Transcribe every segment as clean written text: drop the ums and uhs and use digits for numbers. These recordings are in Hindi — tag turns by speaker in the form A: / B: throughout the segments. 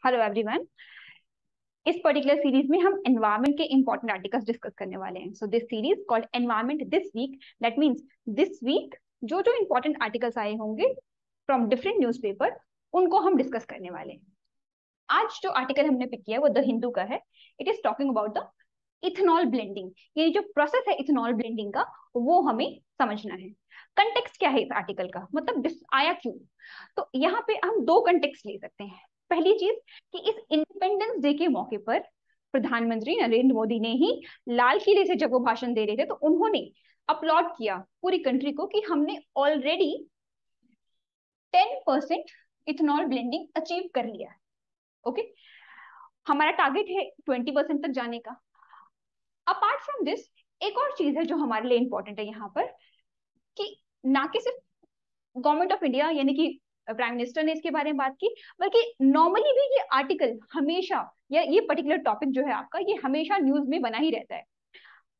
A: Hello everyone. इस पर्टिकुलर सीरीज में हम एनवायरनमेंट के इंपॉर्टेंट आर्टिकल्स डिस्कस करने वाले हैं। So this series called environment this week, that means this week जो जो इंपॉर्टेंट आर्टिकल्स आए होंगे फ्रॉम डिफरेंट न्यूज़पेपर, उनको हम डिस्कस करने वाले हैं। आज जो आर्टिकल हमने पिक किया है वो द हिंदू का है। It is talking about the ethanol blending. ये जो प्रोसेस है इथेनॉल ब्लेंडिंग का, वो हमें समझना है। कंटेक्स्ट क्या है इस आर्टिकल का, मतलब आया क्यों। तो यहाँ पे हम दो कंटेक्स्ट ले सकते हैं। पहली चीज कि इस इंडिपेंडेंस डे के मौके पर प्रधानमंत्री नरेंद्र मोदी ने ही लाल किले से जब वो भाषण दे रहे थे, तो उन्होंने अपलॉड किया पूरी कंट्री को कि हमने ऑलरेडी 10% इथेनॉल ब्लेंडिंग अचीव कर लिया है। ओके, हमारा टारगेट है 20% तक जाने का। अपार्ट फ्रॉम दिस, एक और चीज है जो हमारे लिए इंपॉर्टेंट है यहाँ पर, कि ना कि सिर्फ गवर्नमेंट ऑफ इंडिया यानी कि प्राइम मिनिस्टर ने इसके बारे में बात की, बल्कि नॉर्मली भी ये आर्टिकल हमेशा, या ये पर्टिकुलर टॉपिक जो है आपका, ये हमेशा न्यूज में बना ही रहता है।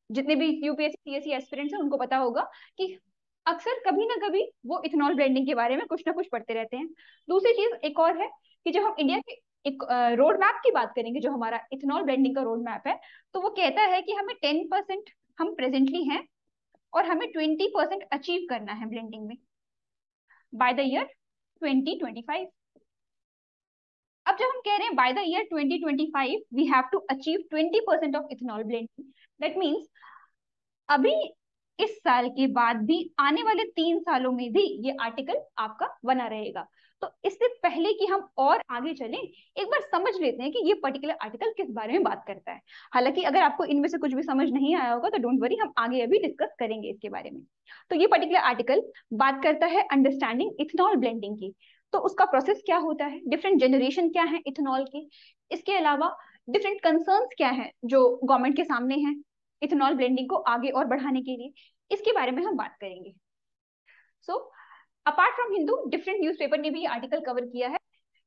A: जितने भी यूपीएससी सीएससी एस्पिरेंट्स हैं उनको पता होगा कि अक्सर कभी ना कभी वो इथेनॉल ब्लेंडिंग के बारे में कुछ ना कुछ पढ़ते रहते हैं। दूसरी चीज एक और है कि जब हम इंडिया के एक रोड मैप की बात करेंगे, जो हमारा इथेनॉल ब्लेंडिंग का रोड मैप है, तो वो कहता है कि हमें 10% हम प्रेजेंटली हैं और हमें 20% अचीव करना है ब्लेंडिंग में बाय द ईयर 2025। अब जब हम कह रहे हैं by the year 2025 we have to achieve 20% of ethanol blending, that means अभी इस साल के बाद भी आने वाले 3 सालों में भी ये आर्टिकल आपका बना रहेगा। तो इससे पहले कि हम और आगे चलें, एक बार समझ लेते हैं कि ये पर्टिकुलर आर्टिकल किस बारे में बात करता है। हालांकि अगर आपको इनमें से कुछ भी समझ नहीं आया होगा तो डोंट वरी, हम आगे अभी डिस्कस करेंगे इसके बारे में। तो ये पर्टिकुलर आर्टिकल बात करता है अंडरस्टैंडिंग इथेनॉल ब्लेंडिंग की। तो उसका प्रोसेस क्या होता है, डिफरेंट जनरेशन क्या है इथेनॉल की, इसके अलावा डिफरेंट कंसर्न्स क्या है जो गवर्नमेंट के सामने हैं इथेनॉल ब्लेंडिंग को आगे और बढ़ाने के लिए, इसके बारे में हम बात करेंगे। So apart from Hindu, different newspaper ने भी ये आर्टिकल कवर किया है।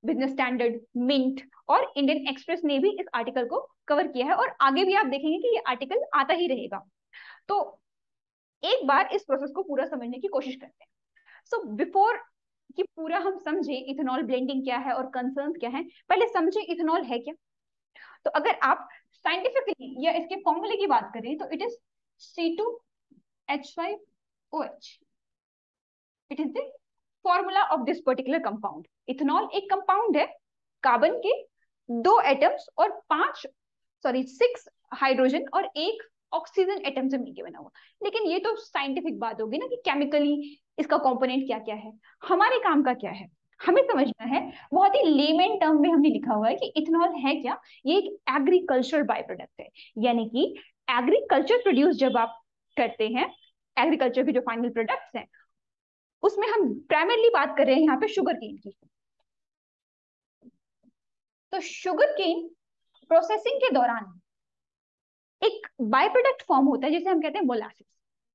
A: बिजनेस स्टैंडर्ड, मिंट और इंडियन एक्सप्रेस ने भी इस आर्टिकल को कवर किया है, और आगे भी आप देखेंगे कि ये आर्टिकल आता ही रहेगा। तो एक बार इस प्रोसेस को पूरा समझने की कोशिश करते हैं। सो बिफोर कि पूरा हम समझे इथेनॉल ब्लेंडिंग क्या है और कंसर्न्स क्या है, पहले समझे इथेनॉल है क्या। तो अगर आप साइंटिफिकली या इसके फॉर्मूले की बात करें तो it is C2H5OH। It is the formula of this particular compound. Ethanol एक कंपाउंड है, कार्बन के 2 एटम्स और 6 हाइड्रोजन और 1 ऑक्सीजन एटम से मिलकर बना हुआ। लेकिन ये तो साइंटिफिक बात होगी ना कि केमिकली इसका कंपोनेंट क्या क्या है। हमारे काम का क्या है, हमें समझना है। बहुत ही लेमन टर्म में हमने लिखा हुआ है कि इथेनॉल है क्या। ये एक एग्रीकल्चर बाय प्रोडक्ट है, यानी कि एग्रीकल्चर प्रोड्यूस जब आप करते हैं, एग्रीकल्चर के जो फाइनल प्रोडक्ट्स हैं, उसमें हम प्राइमरली बात कर रहे हैं यहाँ पे शुगर केन की। तो शुगर केन प्रोसेसिंग के दौरान एक बाय प्रोडक्ट फॉर्म होता है जिसे हम कहते हैं मोलासिस,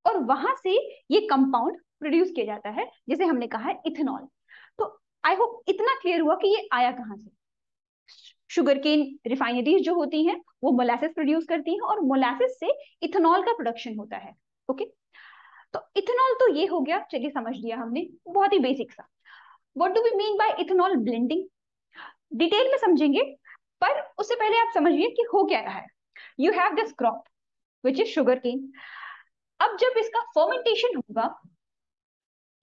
A: और वहां से ये कंपाउंड प्रोड्यूस किया जाता है जिसे हमने कहा है इथेनॉल। तो आई होप इतना क्लियर हुआ कि ये आया कहां से। शुगर केन रिफाइनरीज जो होती हैं वो मोलासिस प्रोड्यूस करती हैं, और मोलासिस से इथेनॉल का प्रोडक्शन होता है। ओके, तो इथेनॉल तो ये हो गया, चलिए समझ लिया हमने, बहुत ही बेसिक सा। What do we mean by ethanol blending, detail में समझेंगे, पर उससे पहले आप समझिए कि हो क्या रहा है। You have this crop which is sugarcane. अब जब इसका फर्मेंटेशन होगा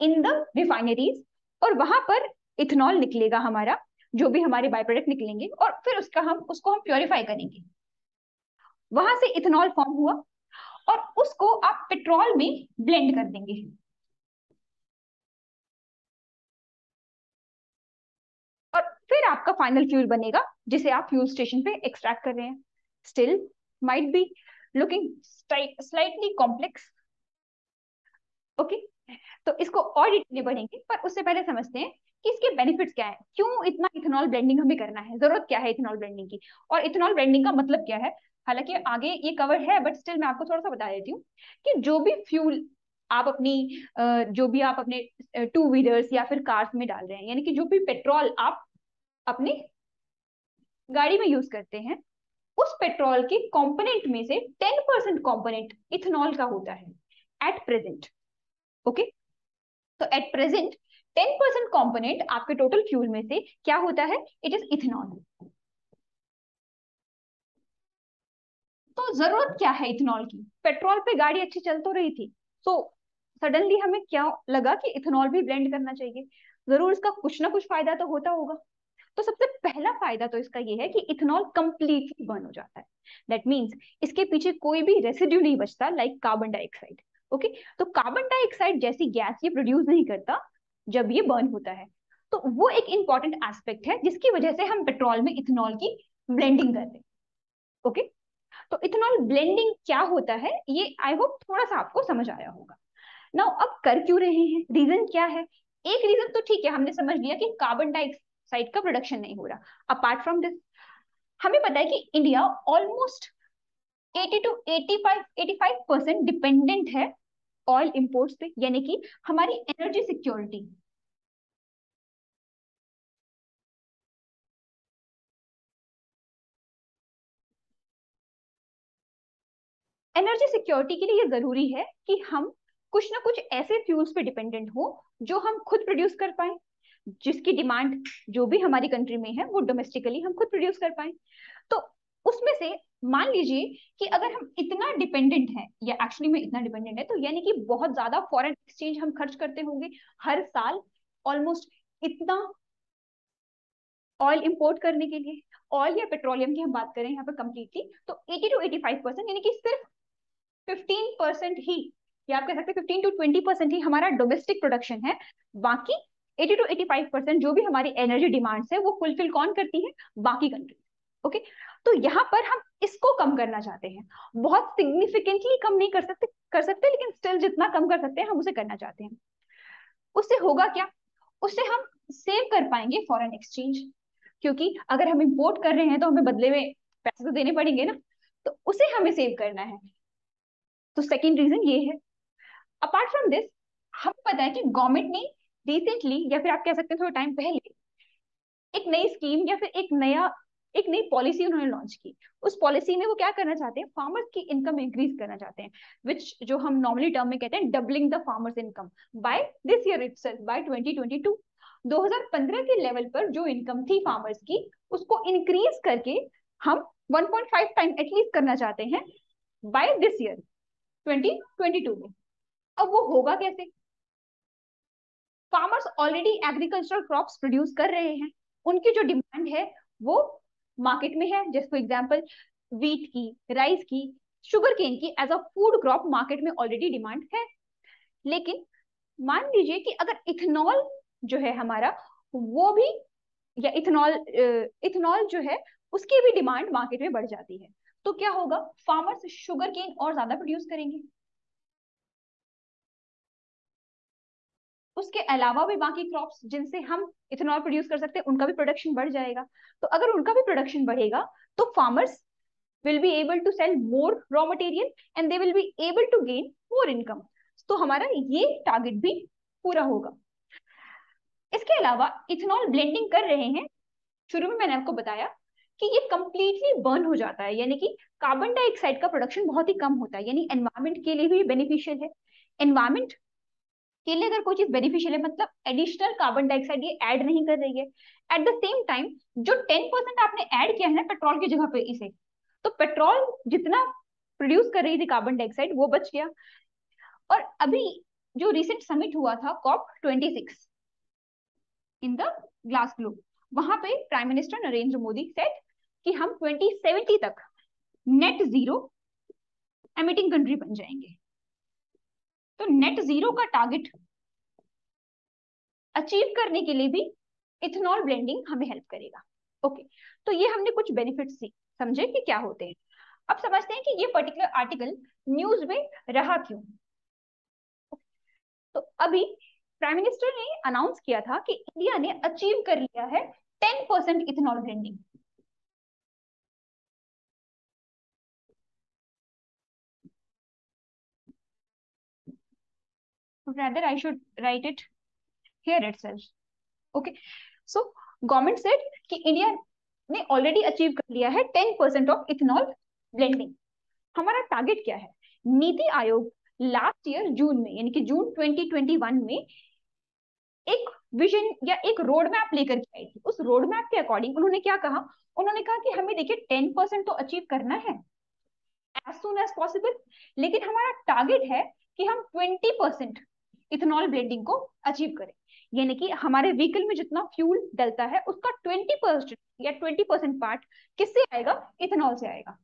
A: इन द रिफाइनरीज, और वहां पर इथेनॉल निकलेगा हमारा, जो भी हमारे बाय प्रोडक्ट निकलेंगे, और फिर उसको हम प्योरीफाई करेंगे। वहां से इथेनॉल फॉर्म हुआ और उसको आप पेट्रोल में ब्लेंड कर देंगे, और फिर आपका फाइनल फ्यूल बनेगा जिसे आप फ्यूल स्टेशन पे एक्सट्रैक्ट कर रहे हैं। Still might be looking slightly complex. Okay, तो इसको और डिटेल में बढ़ेंगे, पर उससे पहले समझते हैं कि इसके बेनिफिट्स क्या है, क्यों इतना इथेनॉल ब्लेंडिंग हमें करना है, जरूरत क्या है इथेनॉल ब्लेंडिंग की, और इथेनॉल ब्लेंडिंग का मतलब क्या है। हालांकि आगे ये कवर है, बट स्टिल मैं आपको थोड़ा सा बता देती हूँ कि जो भी फ्यूल आप अपनी जो भी आप अपने टू व्हीलर्स या फिर कार्स में डाल रहे हैं, यानी कि जो भी पेट्रोल आप अपनी गाड़ी में यूज करते हैं, उस पेट्रोल के कंपोनेंट में से 10% कंपोनेंट इथेनॉल का होता है एट प्रेजेंट। ओके, तो एट प्रेजेंट 10% कॉम्पोनेंट आपके टोटल फ्यूल में से क्या होता है, इट इज इथेनॉल। तो जरूरत क्या है इथेनॉल की, पेट्रोल पे गाड़ी अच्छी चल तो रही थी, तो सडनली हमें क्या लगा कि इथेनॉल भी ब्लेंड करना चाहिए, जरूर इसका कुछ ना कुछ फायदा तो होता होगा। तो सबसे पहला फायदा तो इसका ये है कि इथेनॉल कंप्लीटली बर्न हो जाता है। दैट मीन्स इसके पीछे कोई भी रेसिड्यू नहीं बचता, लाइक कार्बन डाइऑक्साइड। ओके, तो कार्बन डाइऑक्साइड जैसी गैस ये प्रोड्यूस नहीं करता जब ये बर्न होता है। तो वो एक इंपॉर्टेंट एस्पेक्ट है जिसकी वजह से हम पेट्रोल में इथेनॉल की ब्लेंडिंग करते हैं। ओके, तो इथेनॉल ब्लेंडिंग क्या होता है ये आई होप थोड़ा सा आपको समझ आया होगा। नाउ अब कर क्यों रहे हैं, रीजन क्या है। एक रीजन तो ठीक है, हमने समझ लिया कि कार्बन डाइऑक्साइड का प्रोडक्शन नहीं हो रहा। अपार्ट फ्रॉम दिस हमें पता है कि इंडिया ऑलमोस्ट 80 टू 85% डिपेंडेंट है ऑयल इंपोर्ट्स पे, यानी कि हमारी एनर्जी सिक्योरिटी। एनर्जी सिक्योरिटी के लिए ये जरूरी है कि हम कुछ ना कुछ ऐसे फ्यूल्स पे डिपेंडेंट हो जो हम खुद प्रोड्यूस कर पाए, जिसकी डिमांड जो भी हमारी कंट्री में है वो डोमेस्टिकली हम खुद प्रोड्यूस कर पाए। तो उसमें से मान लीजिए कि अगर हम इतना डिपेंडेंट हैं, या एक्चुअली में इतना डिपेंडेंट है, तो यानी कि बहुत ज्यादा फॉरेन एक्सचेंज हम खर्च करते होंगे हर साल, ऑलमोस्ट इतना ऑयल इंपोर्ट करने के लिए। ऑयल या पेट्रोलियम की हम बात करें यहाँ पे कंप्लीटली, तो 80 टू 85% यानी कि सिर्फ 15% ही, या आप कह सकते हैं 15 to 20% ही हमारा डोमेस्टिक प्रोडक्शन है। बाकी 80 to 85% जो भी हमारी एनर्जी डिमांड्स है वो फुलफिल कौन करती है, बाकी कंट्री। ओके, तो यहाँ पर हम इसको कम करना चाहते हैं। बहुत सिग्निफिकेंटली कम नहीं कर सकते लेकिन स्टिल जितना कम कर सकते हैं हम उसे करना चाहते हैं। उससे होगा क्या, उससे हम सेव कर पाएंगे फॉरेन एक्सचेंज, क्योंकि अगर हम इंपोर्ट कर रहे हैं तो हमें बदले में पैसे तो देने पड़ेंगे ना, तो उसे हमें सेव करना है। तो सेकेंड रीजन ये है। अपार्ट फ्रॉम दिस हमें पता है कि गवर्नमेंट ने रिसेंटली, या फिर आप कह सकते हैं थोड़ा टाइम पहले, एक नई स्कीम या फिर एक नई पॉलिसी उन्होंने लॉन्च की। उस पॉलिसी में वो क्या करना चाहते हैं, फार्मर्स की इनकम इंक्रीज करना चाहते हैं, विच जो हम नॉर्मली टर्म में कहते हैं doubling the farmers income by this year itself, by 2022। 2015 के लेवल पर जो इनकम थी फार्मर्स की उसको इंक्रीज करके हम 1.5 टाइम एटलीस्ट करना चाहते हैं बाय दिस ईयर 2022 में। अब वो होगा कैसे, farmers already agricultural crops produce कर रहे हैं, उनकी जो डिमांड है वो मार्केट में है। जैसे फॉर एग्जांपल वीट की, राइस की, शुगर केन की as a food crop market में ऑलरेडी डिमांड है। लेकिन मान लीजिए कि अगर इथेनॉल जो है हमारा वो भी, या इथेनॉल जो है उसकी भी डिमांड मार्केट में बढ़ जाती है, तो क्या होगा, फार्मर्स शुगर केन और ज्यादा प्रोड्यूस करेंगे। उसके अलावा भी बाकी क्रॉप्स जिनसे हम इथेनॉल प्रोड्यूस कर सकते हैं उनका भी प्रोडक्शन बढ़ जाएगा। तो अगर उनका भी प्रोडक्शन बढ़ेगा तो farmers will be able to sell more raw material and they will be able to gain more income. तो हमारा ये टारगेट भी पूरा होगा। इसके अलावा इथेनॉल ब्लेंडिंग कर रहे हैं, शुरू में मैंने आपको बताया कि ये कंप्लीटली बर्न हो जाता है, यानी कि कार्बन डाइऑक्साइड का प्रोडक्शन बहुत ही कम होता है, यानी एनवायरमेंट के लिए भी बेनिफिशियल है। एनवायरमेंट के लिए अगर कोई चीज बेनिफिशियल है मतलब एडिशनल कार्बन डाइऑक्साइड ये ऐड नहीं कर रही है। एट द सेम टाइम जो 10% आपने ऐड किया है ना पेट्रोल की जगह पे इसे, तो पेट्रोल जितना प्रोड्यूस कर रही थी कार्बन डाइऑक्साइड वो बच गया। और अभी जो रिसेंट समिट हुआ था COP26 in the glass globe, वहां पे prime minister Narendra Modi said कि हम 2070 तक नेट जीरो एमिटिंग कंट्री बन जाएंगे। तो नेट जीरो का टारगेट अचीव करने के लिए भी इथेनॉल ब्लेंडिंग हमें हेल्प करेगा। ओके, तो ये हमने कुछ बेनिफिट्स समझे कि क्या होते हैं। अब समझते हैं कि ये पर्टिकुलर आर्टिकल न्यूज में रहा क्यों। तो अभी प्राइम मिनिस्टर ने अनाउंस किया था कि इंडिया ने अचीव कर लिया है 10% ethanol blending. rather I should write it here itself. Okay, so government said कि इंडिया ने ऑलरेडी अचीव कर लिया है 10% ऑफ इथेनॉल ब्लेंडिंग। हमारा टारगेट क्या है, नीति आयोग लास्ट ईयर जून में, यानी कि जून 2021 में एक विजन या एक रोड मैप लेकर के आई थी। उस रोड मैप के अकॉर्डिंग उन्होंने क्या कहा, उन्होंने कहा कि हमें देखिए 10% तो अचीव करना है एज सुन एज पॉसिबल, लेकिन हमारा टारगेट है कि हम 20% इथेनॉल ब्लेंडिंग को अचीव करें। यानी कि हमारे व्हीकल में जितना फ्यूल डलता है उसका 20% या 20% पार्ट किससे आएगा, इथेनॉल से आएगा।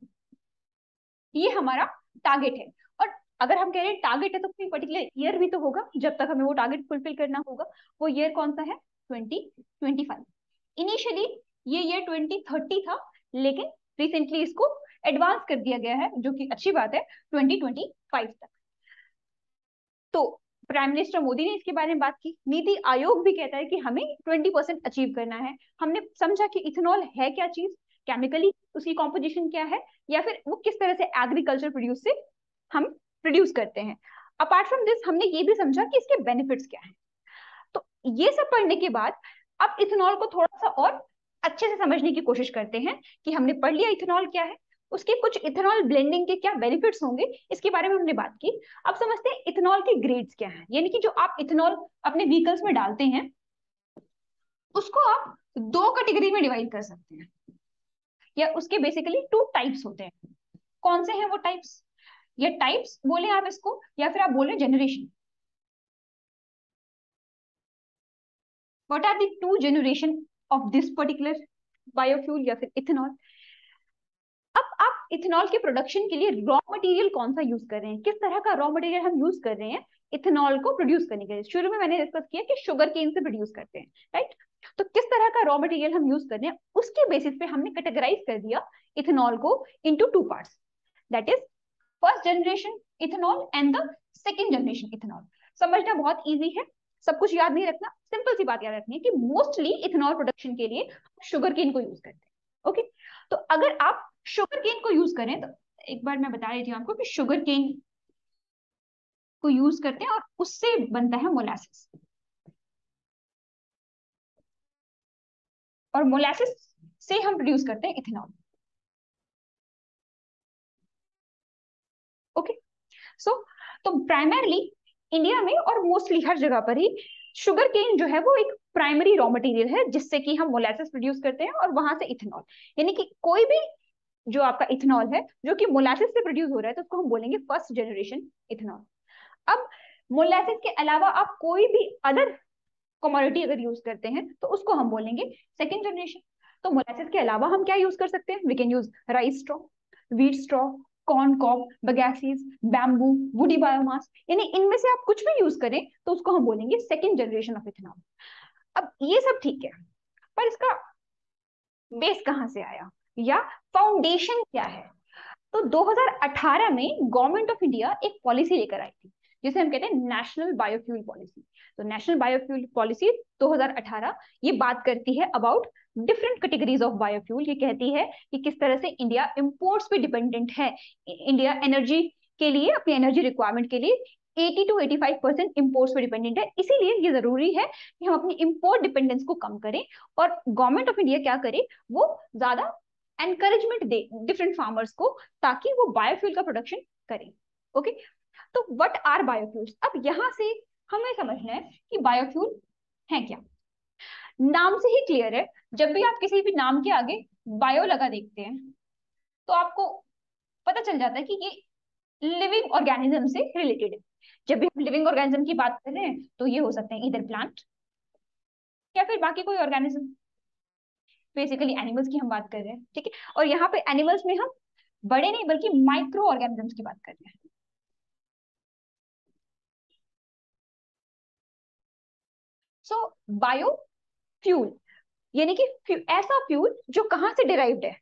A: ये हमारा टारगेट है। और अगर हम कह रहे हैं टारगेट है तो कोई पर्टिकुलर ईयर भी तो होगा जब तक हमें वो टारगेट फुलफिल करना होगा। वो ईयर कौन सा है, 2025। इनिशियली ये ईयर 2030 था, लेकिन रिसेंटली इसको एडवांस कर दिया गया है, जो कि अच्छी बात है, 2025 तक। तो प्राइम मिनिस्टर मोदी ने इसके बारे में बात की, नीति आयोग भी कहता है कि हमें 20% अचीव करना है। हमने समझा कि इथेनॉल है क्या चीज, केमिकली उसकी कॉम्पोजिशन क्या है, या फिर वो किस तरह से एग्रीकल्चर प्रोड्यूस से हम प्रोड्यूस करते हैं। अपार्ट फ्रॉम दिस हमने ये भी समझा कि इसके बेनिफिट्स क्या हैं। तो ये सब पढ़ने के बाद अब इथेनॉल को थोड़ा सा और अच्छे से समझने की कोशिश करते हैं कि हमने पढ़ लिया इथेनॉल क्या है, उसके कुछ इथेनॉल ब्लेंडिंग के क्या बेनिफिट्स होंगे, इसके बारे में हमने बात की। अब समझते हैं इथेनॉल के ग्रेड्स क्या हैं। यानी कि जो आप इथेनॉल अपने व्हीकल्स में डालते हैं उसको आप दो कैटेगरी में डिवाइड कर सकते हैं, या उसके बेसिकली टू टाइप्स होते हैं। कौन से हैं वो टाइप्स, या टाइप्स बोले आप इसको, या फिर आप बोले generation. What are the two generation of this particular biofuel या फिर इथेनॉल। अब आप इथेनॉल के प्रोडक्शन के लिए रॉ मटेरियल कौन सा यूज कर रहे हैं, किस तरह का रॉ मटेरियल हम यूज कर रहे हैं इथेनॉल को प्रोड्यूस करने के लिए। शुरू में मैंने डिस्कस किया कि शुगर केन से प्रोड्यूस करते हैं, राइट। तो किस तरह का रॉ मटेरियल हम यूज कर रहे हैं उसके बेसिस पे हमने कैटेगराइज कर दिया इथेनॉल को into two parts, that is first generation ethanol and the second generation ethanol. समझना बहुत ईजी है, सब कुछ याद नहीं रखना, सिंपल सी बात याद रखनी है कि मोस्टली इथेनॉल प्रोडक्शन के लिए शुगर केन को यूज करते हैं। ओके, तो अगर आप शुगर केन को यूज करें तो एक बार मैं बता रही थी आपको कि शुगर केन को यूज करते हैं और उससे बनता है मोलासिस, और मोलासिस से हम प्रोड्यूस करते हैं इथेनॉल। ओके, सो तो प्राइमरली इंडिया में और मोस्टली हर जगह पर ही शुगर केन जो है वो एक प्राइमरी रॉ मटेरियल है जिससे कि हम मोलासिस प्रोड्यूस करते हैं और वहां से इथेनॉल। यानी कि कोई भी जो आपका इथेनॉल है जो कि मोलासिस से प्रोड्यूस हो रहा है तो उसको हम बोलेंगे फर्स्ट जनरेशन इथेनॉल। अब मोलासिस के अलावा आप कोई भी अदर कमोडिटी अगर यूज करते हैं तो उसको हम बोलेंगे सेकेंड जनरेशन। तो मोलासिस के अलावा हम क्या यूज कर सकते हैं, we can use rice straw, wheat straw, corn cob, bagasses, bamboo, woody biomass, यानी इनमें से आप कुछ भी यूज करें तो उसको हम बोलेंगे सेकेंड जनरेशन ऑफ इथेनॉल। अब ये सब ठीक है, पर इसका बेस कहाँ से आया या फाउंडेशन क्या है। तो 2018 में गवर्नमेंट ऑफ इंडिया एक पॉलिसी लेकर आई थी जिसे हम कहते हैं नेशनल बायोफ्यूल पॉलिसी। तो नेशनल बायोफ्यूल पॉलिसी 2018 ये बात करती है about different categories of biofuel. ये कहती है कि किस तरह से इंडिया इंपोर्ट्स पे डिपेंडेंट है। इंडिया एनर्जी के लिए, अपनी एनर्जी रिक्वायरमेंट के लिए 80 to 85% इंपोर्ट्स पे डिपेंडेंट है। इसीलिए ये जरूरी है कि हम अपनी इंपोर्ट डिपेंडेंस को कम करें और गवर्नमेंट ऑफ इंडिया क्या करे, वो ज्यादा एनकरेजमेंट दे डिफरेंट फार्मर्स को ताकि वो बायोफ्यूल का प्रोडक्शन करें। ओके, तो व्हाट आर बायोफ्यूल्स। अब यहां से हमें समझना है कि बायोफ्यूल है क्या। नाम से ही क्लियर है, जब भी आप किसी भी नाम के आगे बायो लगा देखते हैं तो आपको पता चल जाता है कि ये लिविंग ऑर्गेनिज्म से रिलेटेड है। जब भी हम लिविंग ऑर्गेनिज्म की बात कर रहे हैं तो ये हो सकते हैं इधर प्लांट या फिर बाकी कोई ऑर्गेनिज्म, बेसिकली एनिमल्स की हम बात कर रहे हैं, ठीक है। और यहाँ पे एनिमल्स में हम बड़े नहीं बल्कि माइक्रो ऑर्गेनिजम्स की बात कर रहे हैं। सो बायोफ्यूल यानी कि ऐसा फ्यूल जो कहाँ से डिराइव्ड है,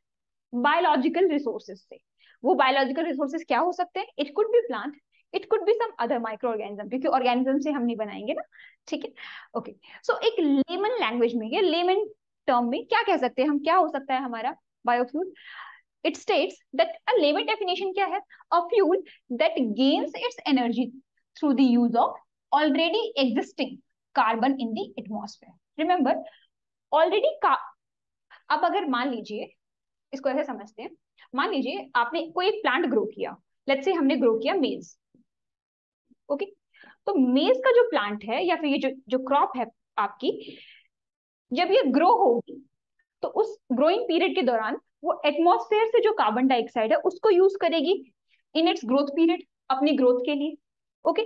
A: बायोलॉजिकल रिसोर्सेज से। वो बायोलॉजिकल रिसोर्सेज क्या हो सकते हैं, it could be plant, it could be some other microorganism, क्योंकि ऑर्गेनिज्म से हम नहीं बनाएंगे ना, ठीक है। ओके, सो एक लेमन लैंग्वेज में या लेमन टर्म में क्या कह सकते हैं हम, क्या हो सकता है हमारा biofuel. It states that a layman definition क्या है, a fuel that gains its energy through the use of already existing carbon in the atmosphere. Remember, already अब अगर मान लीजिए, इसको ऐसे समझते हैं, मान लीजिए आपने कोई एक प्लांट ग्रो किया, लेट्स से हमने ग्रो किया मेज। ओके, तो मेज का जो प्लांट है या फिर ये जो जो क्रॉप है आपकी, जब ये ग्रो होगी तो उस ग्रोइंग पीरियड के दौरान वो एटमॉस्फेयर से जो कार्बन डाइऑक्साइड है उसको यूज करेगी इन इट्स ग्रोथ पीरियड, अपनी ग्रोथ के लिए। ओके,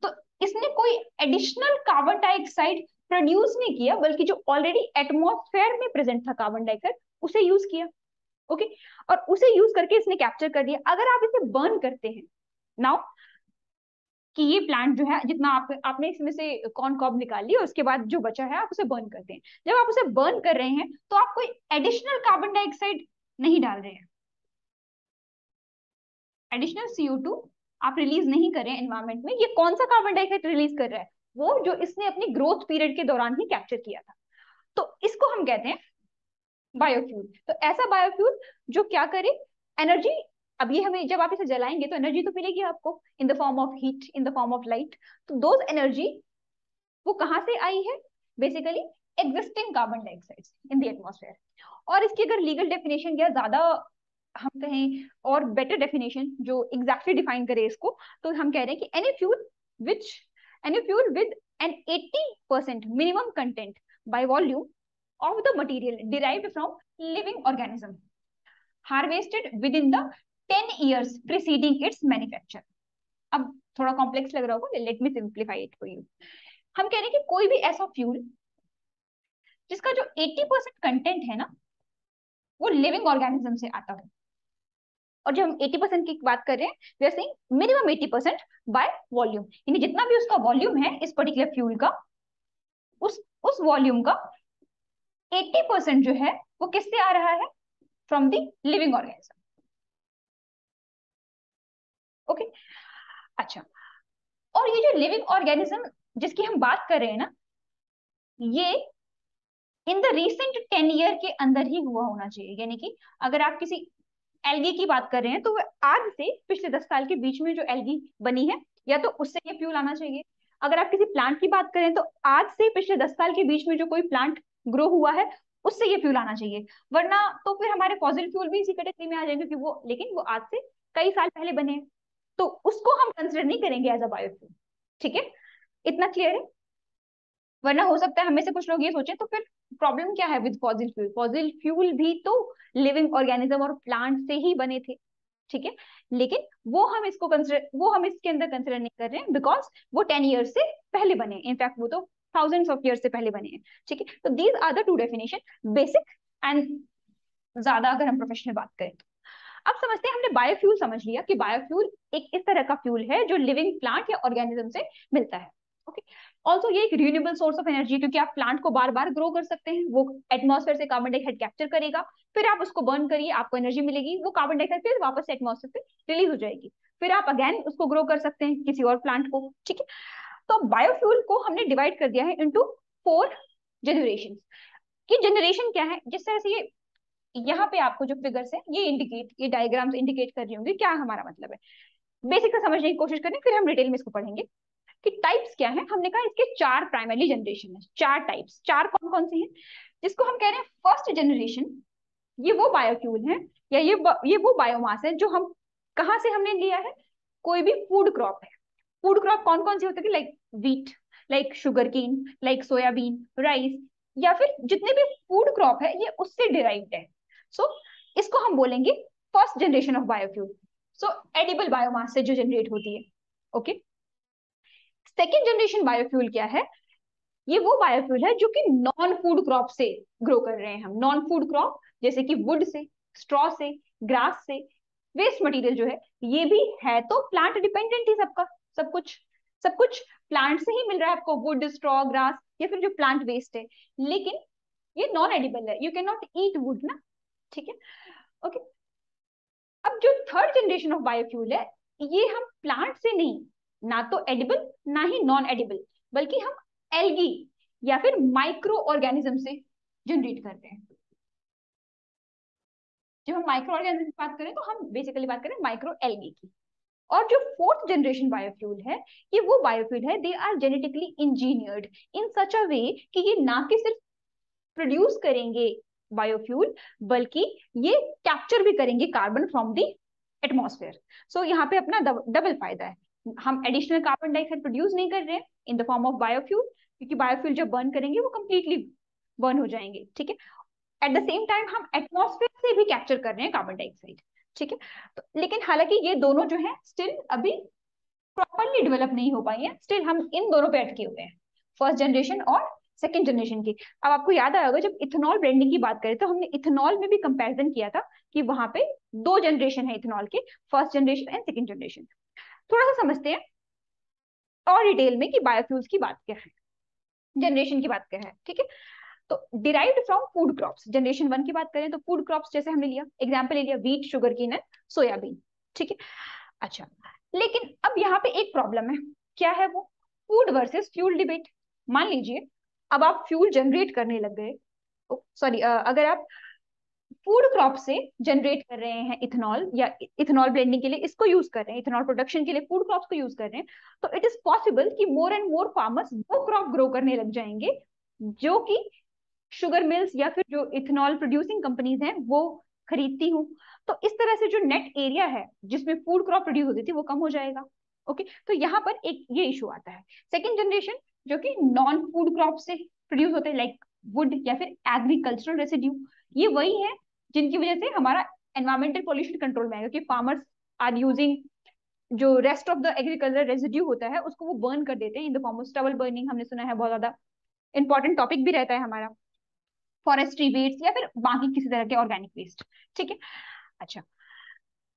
A: तो इसने कोई एडिशनल कार्बन डाइऑक्साइड प्रोड्यूस नहीं किया, बल्कि जो ऑलरेडी एटमॉस्फेयर में प्रेजेंट था कार्बन डाइऑक्साइड उसे यूज किया। ओके, और उसे यूज करके इसने कैप्चर कर दिया। अगर आप इसे बर्न करते हैं नाउ, कि ये प्लांट जो है जितना आपने इसमें से कॉर्न कॉब निकाल ली और उसके बाद जो बचा है आप उसे बर्न करते हैं, जब आप उसे बर्न कर रहे हैं तो आप कोई एडिशनल कार्बन डाइऑक्साइड नहीं डाल रहे हैं, एडिशनल CO2 आप रिलीज नहीं कर रहे हैं एनवायरमेंट में। ये कौन सा कार्बन डाइऑक्साइड रिलीज कर रहा है? वो जो इसने अपनी ग्रोथ पीरियड के दौरान ही कैप्चर किया था। तो इसको हम कहते हैं बायोफ्यूल। तो ऐसा बायोफ्यूल जो क्या करे, एनर्जी, अब ये हमें जब आप इसे जलाएंगे तो एनर्जी तो मिलेगी आपको in the form of heat, in the form of light. तो दोज एनर्जी वो कहाँ से आई है? Basically existing carbon dioxide in the atmosphere. और इसकी अगर लीगल डेफिनेशन या ज्यादा हम कहें और बेटर डेफिनेशन जो एग्जैक्टली डिफाइन करे इसको, तो हम कह रहे हैं कि any fuel with an 80% minimum content by volume of the material derived from living organism harvested within the 10 years preceding its manufacture। अब थोड़ा कॉम्प्लेक्स लग रहा होगा, let me simplify it for you. हम कह रहे हैं कि कोई भी ऐसा फ्यूल जिसका जो 80% कंटेंट है ना वो लिविंग ऑर्गेनिज्म से आता हो, और जब हम 80% की बात कर रहे हैं we are saying minimum 80% by volume, यानी जितना भी उसका वॉल्यूम है इस पर्टिकुलर फ्यूल का, उस वॉल्यूम का 80% जो है वो किससे आ रहा है? From the living organism. Okay, अच्छा, और ये जो लिविंग ऑर्गेनिज्म जिसकी हम बात कर रहे हैं ना, ये इन द रिसेंट 10 ईयर के अंदर ही हुआ होना चाहिए। यानी कि अगर आप किसी एल्गी की बात कर रहे हैं तो वो आज से पिछले 10 साल के बीच में जो एल्गी बनी है, या तो उससे ये फ्यूल आना चाहिए। अगर आप किसी प्लांट की बात करें तो आज से पिछले 10 साल के बीच में जो कोई प्लांट ग्रो हुआ है उससे ये फ्यूल आना चाहिए, वरना तो फिर हमारे फॉसिल फ्यूल भी इसी कैटेगरी में आ जाएंगे, क्योंकि वो, लेकिन वो आज से कई साल पहले बने हैं, तो उसको हम कंसिडर नहीं करेंगे एज अ बायोफ्यूल। ठीक है, इतना क्लियर है? वरना हो सकता है हमें से कुछ लोग ये सोचे तो फिर प्रॉब्लम क्या है with fossil fuel? Fossil fuel भी तो लिविंग ऑर्गेनिज्म और प्लांट से ही बने थे। ठीक है, लेकिन वो हम इसके अंदर कंसिडर नहीं कर रहे हैं, बिकॉज वो 10 ईयर से पहले बने, इनफैक्ट वो तो थाउजेंड्स ऑफ ईयर से पहले बने हैं। ठीक है, तो these are the two definition, basic and ज्यादा अगर हम प्रोफेशनल बात करें तो। अब समझते हैं, हमने बायोफ्यूल समझ लिया कि बायोफ्यूल एक इस तरह का फ्यूल है जो लिविंग प्लांट या ऑर्गेनिज्म से मिलता है। ओके, ऑल्सो ये एक रिन्यूएबल सोर्स ऑफ एनर्जी है, क्योंकि आप प्लांट को बार बार ग्रो कर सकते हैं, वो एटमॉस्फेयर से कार्बन डाइऑक्साइड कैप्चर करेगा, फिर आप उसको बर्न करिए, आपको एनर्जी मिलेगी, वो कार्बन डाइऑक्साइड फिर वापस से एटमॉस्फेयर पे रिलीज हो जाएगी, फिर आप अगेन उसको ग्रो कर सकते हैं किसी और प्लांट को। ठीक है, तो बायोफ्यूल को हमने डिवाइड कर दिया है इंटू 4 जनरेशन। कि जनरेशन क्या है, जिस तरह से ये यहाँ पे आपको जो फिगर्स है ये डायग्राम्स इंडिकेट कर रही होंगी क्या हमारा मतलब है, बेसिक से समझने की कोशिश करें, फिर हम डिटेल में इसको पढ़ेंगे कि टाइप्स क्या है। हमने कहा इसके 4 प्राइमरी जनरेशन है, 4 टाइप्स। 4 कौन कौन से हैं? जिसको हम कह रहे हैं फर्स्ट जनरेशन, ये वो बायोफ्यूल है या ये वो बायोमास है जो हम कहाँ से हमने लिया है? कोई भी फूड क्रॉप है। फूड क्रॉप कौन कौन सी होती है? Like wheat, like sugarcane, like soybean, rice, या फिर जितने भी फूड क्रॉप है ये उससे डिराइव्ड है। सो इसको हम बोलेंगे first generation of biofuel. So edible biomass से जो जनरेट होती है। ओके, सेकेंड जनरेशन बायोफ्यूल क्या है? ये वो बायोफ्यूल है जो कि नॉन फूड क्रॉप से ग्रो कर रहे हैं हम। नॉन फूड क्रॉप जैसे कि वुड से, स्ट्रॉ से, ग्रास से, वेस्ट मटेरियल जो है ये भी है तो प्लांट डिपेंडेंट ही सबका, सब कुछ प्लांट से ही मिल रहा है आपको, वुड, स्ट्रॉ, ग्रास या फिर जो प्लांट वेस्ट है, लेकिन ये नॉन एडिबल है, you can not eat would ना। ठीक है, ओके। अब जो थर्ड जनरेशन ऑफ बायोफ्यूल है ये हम प्लांट से नहीं, ना तो एडिबल ना ही नॉन एडिबल, बल्कि हम एल्गी या फिर माइक्रो ऑर्गेनिज्म से जनरेट करते हैं। जब हम माइक्रो ऑर्गेनिज्म की बात करें तो हम बेसिकली बात करें माइक्रो एल्गी की। और जो फोर्थ जनरेशन बायोफ्यूल है ये वो बायोफ्यूल है, दे आर जेनेटिकली इंजीनियर्ड इन सच अ वे कि ये ना कि सिर्फ प्रोड्यूस करेंगे बायोफ्यूल, बल्कि ये कैप्चर भी करेंगे कार्बन फ्रॉम द एटमॉस्फेयर। सो यहाँ पे अपना डबल फायदा है, हम एडिशनल कार्बन डाइऑक्साइड प्रोड्यूस नहीं कर रहे हैं in the form of biofuel, क्योंकि बायोफ्यूल जब बर्न करेंगे वो कंप्लीटली बर्न हो जाएंगे, ठीक है। एट द सेम टाइम हम एटमॉस्फेयर से भी कैप्चर कर रहे हैं कार्बन डाइऑक्साइड, ठीक है। तो लेकिन हालांकि ये दोनों जो है स्टिल अभी प्रॉपरली डेवलप नहीं हो पाई है, स्टिल हम इन दोनों पे अटके हुए हैं, फर्स्ट जनरेशन और सेकेंड जनरेशन की। अब आपको याद आया होगा जब इथेनॉल ब्लेंडिंग की बात करें तो हमने इथेनॉल में भी कंपैरिजन किया था कि वहां पे दो जनरेशन है इथेनॉल के, first generation and second generation. थोड़ा सा समझते हैं और डिटेल में कि बायोफ्यूल्स की बात क्या है, जनरेशन की बात क्या है, ठीक है। तो derived from food crops, generation one की बात करें तो फूड क्रॉप्स जैसे हमने लिया एग्जाम्पल ले लिया wheat, sugarcane and soybean, ठीक है। अच्छा, लेकिन अब यहाँ पे एक प्रॉब्लम है, क्या है वो? Food versus fuel debate. मान लीजिए अब आप फ्यूल जनरेट करने लग गए, सॉरी, अगर आप फूड क्रॉप से जनरेट कर रहे हैं इथेनॉल, या इथेनॉल ब्लेंडिंग के लिए इसको यूज कर रहे हैं, इथेनॉल प्रोडक्शन के लिए फूड क्रॉप्स को यूज कर रहे हैं, तो इट इज पॉसिबल कि मोर एंड मोर फार्मर्स वो क्रॉप ग्रो करने लग जाएंगे जो कि शुगर मिल्स या फिर जो इथेनॉल प्रोड्यूसिंग कंपनीज हैं वो खरीदती हूँ। तो इस तरह से जो नेट एरिया है जिसमें फूड क्रॉप प्रोड्यूस होती थी वो कम हो जाएगा। ओके, तो यहाँ पर एक ये इशू आता है। सेकेंड जनरेशन जो कि नॉन फूड क्रॉप से प्रोड्यूस होते हैं लाइक वुड या फिर एग्रीकल्चरल रेसिड्यू, ये वही है जिनकी वजह से हमारा एनवायरमेंटल पोल्यूशन कंट्रोल में आएगा, क्योंकि फार्मर्स आर यूजिंग जो rest of the agriculture residue होता है उसको वो बर्न कर देते हैं in the form of stubble burning. हमने सुना है, बहुत ज्यादा इंपॉर्टेंट टॉपिक भी रहता है हमारा, फॉरेस्ट्री वेस्ट या फिर बाकी किसी तरह के ऑर्गेनिक वेस्ट, ठीक है। अच्छा,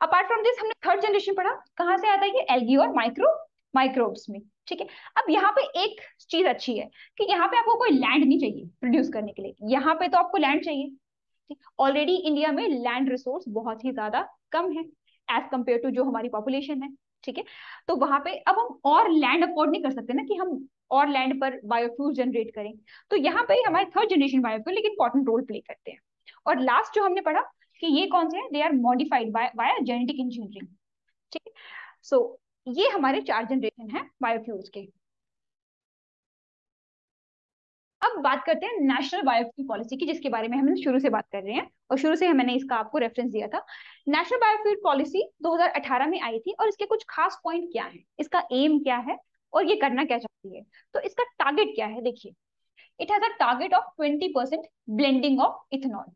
A: अपार्ट फ्रॉम दिस हमने थर्ड जनरेशन पढ़ा, कहाँ से आता है ये? एल्गी और माइक्रोब्स में, ठीक है। अब यहाँ पे एक चीज अच्छी है कि यहाँ पे आपको कोई लैंड नहीं चाहिए प्रोड्यूस करने के लिए, यहाँ पे तो आपको लैंड चाहिए। ऑलरेडी इंडिया में लैंड रिसोर्स बहुत ही ज्यादा कम है एज कंपेयर टू जो हमारी पॉपुलेशन है, ठीक है। तो वहां पे अब हम और लैंड अफोर्ड नहीं कर सकते ना कि हम और लैंड पर बायोफ्यूल जनरेट करें, तो यहाँ पे हमारे थर्ड जनरेशन बायोफ्यूल एक इंपॉर्टेंट रोल प्ले करते हैं। और लास्ट जो हमने पढ़ा कि ये कौन से हैं, they are modified by genetic engineering, ठीक है। सो ये हमारे चार जनरेशन है बायोफ्यूल्स के। अब बात करते हैं नेशनल बायोफ्यूल पॉलिसी की, जिसके बारे में हम शुरू से बात कर रहे हैं और शुरू से मैंने इसका आपको रेफरेंस दिया था। नेशनल बायोफ्यूल पॉलिसी 2018 में आई थी और इसके कुछ खास पॉइंट क्या हैं, इसका एम क्या है और ये करना क्या चाहती है। तो इसका टारगेट क्या है, देखिए, it has a target of 20% blending of ethanol.